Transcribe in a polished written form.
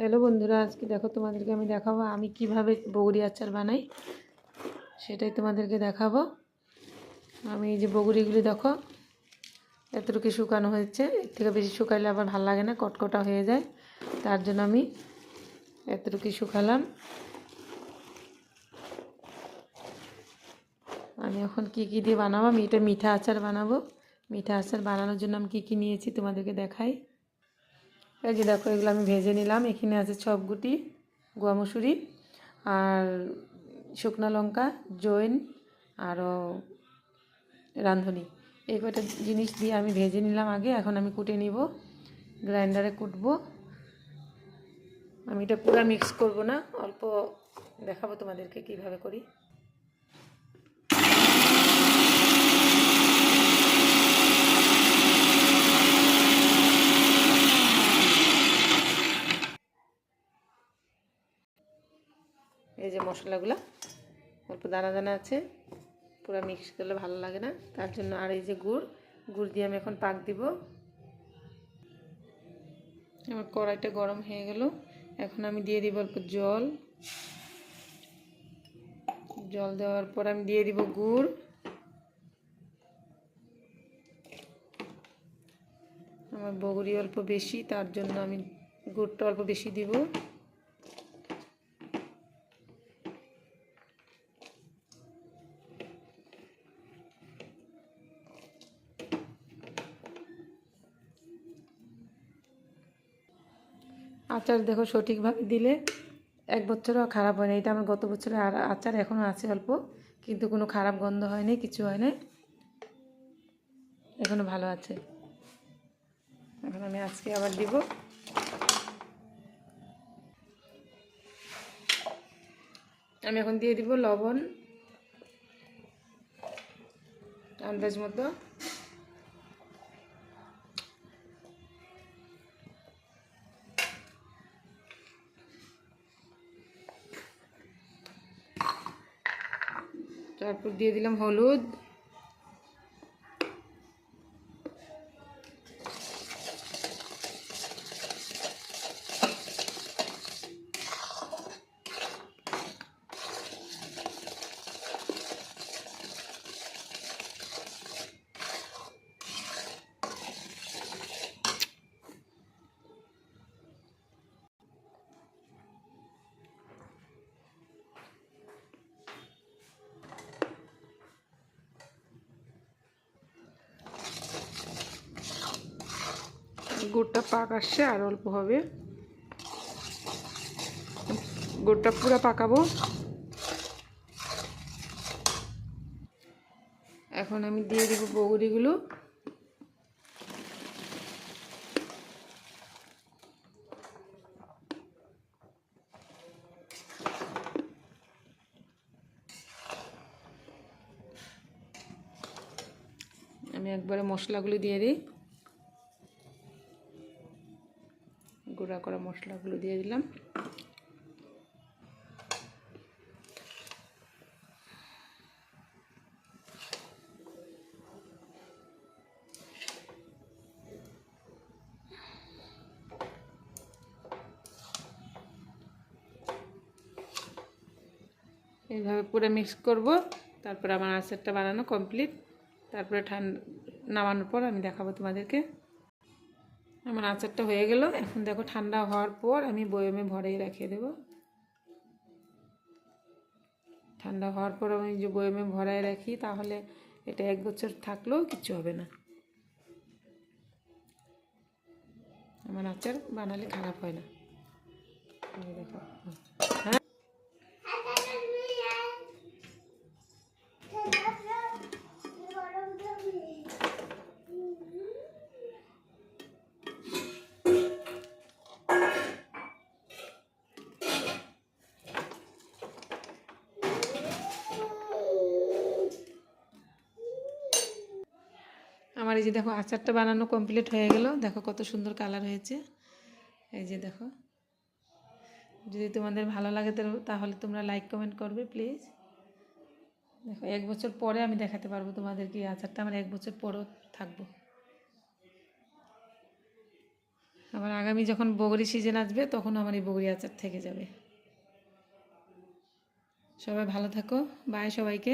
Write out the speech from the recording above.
Hello বন্ধুরা, আজকে দেখো তোমাদেরকে আমি দেখাবো আমি কিভাবে বগুড়ি আচার বানাই, সেটাই তোমাদেরকে দেখাবো। আমি এই যে বগুড়িগুলি দেখো এতটুকু শুকানো হয়েছে, এর থেকে বেশি শুকাইলে আবার ভালো লাগে না, কটকটা হয়ে যায়। তার জন্য আমি এতটুকু শুকালাম। আমি এখন কি দিয়ে বানাবো, আমি এটা মিঠা আচার বানাবো। মিঠা আচার বানানোর জন্য আমি কী নিয়েছি তোমাদেরকে দেখাই। এই যে দেখো, এগুলো আমি ভেজে নিলাম। এখানে আছে ছপগুটি, গোয়া মসুরি, আর শুকনো লঙ্কা, জৈন, আরও রাঁধুনি। এই কটা জিনিস দিয়ে আমি ভেজে নিলাম আগে। এখন আমি কুটে নিব, গ্রাইন্ডারে কুটবো। আমি এটা পুরো মিক্স করব না, অল্প দেখাবো তোমাদেরকে কিভাবে করি। এই যে মশলাগুলো অল্প দানা দানা আছে, পুরো মিক্স করলে ভালো লাগে না, তার জন্য। আর এই যে গুড় দিয়ে আমি এখন পাক দিব। আমার কড়াইটা গরম হয়ে গেল, এখন আমি দিয়ে দিব অল্প জল। জল দেওয়ার পর আমি দিয়ে দিব গুড়। আমার বগুড়ি অল্প বেশি, তার জন্য আমি গুড়টা অল্প বেশি দিব। আচার দেখো সঠিকভাবে দিলে 1 বছরও খারাপ হয় না। এটা আমার গত বছরের আচার, এখনও আছে অল্প, কিন্তু কোনো খারাপ গন্ধ হয়নি, কিছু হয় না, এখনও ভালো আছে। এখন আমি আজকে আবার দিব। আমি এখন দিয়ে দিব লবণ আন্দাজ মতো। তারপর দিয়ে দিলাম হলুদ, গুড়টা পাক আসছে, আর অল্প হবে, গুড়টা পুরো পাকাবো। এখন আমি দিয়ে দিব বগুড়িগুলো। আমি একবারে মশলাগুলো দিয়ে দিই, গুঁড়া করা মশলাগুলো দিয়ে দিলাম। এইভাবে পুরো মিক্স করব। তারপরে আমার আচারটা বানানো কমপ্লিট। তারপরে নামানোর পর আমি দেখাবো তোমাদেরকে। আমার আচারটা হয়ে গেল। এখন দেখো, ঠান্ডা হওয়ার পর আমি বয়মে ভরেই রেখে দেব। ঠান্ডা হওয়ার পর আমি যে বয়মে ভরায় রাখি, তাহলে এটা 1 বছর থাকলেও কিছু হবে না। আমার আচার বানালে খারাপ হয় না। দেখো, হ্যাঁ, আমার এই যে দেখো আচারটা বানানো কমপ্লিট হয়ে গেল। দেখো কত সুন্দর কালার হয়েছে। এই যে দেখো, যদি তোমাদের ভালো লাগে তাহলে তোমরা লাইক কমেন্ট করবে প্লিজ। দেখো, 1 বছর পরে আমি দেখাতে পারবো তোমাদেরকে এই আচারটা আমার 1 বছর পরেও থাকবো। আবার আগামী যখন বগরি সিজন আসবে তখন আমার এই বগরি আচার থেকে যাবে। সবাই ভালো থাকো, বাই সবাইকে।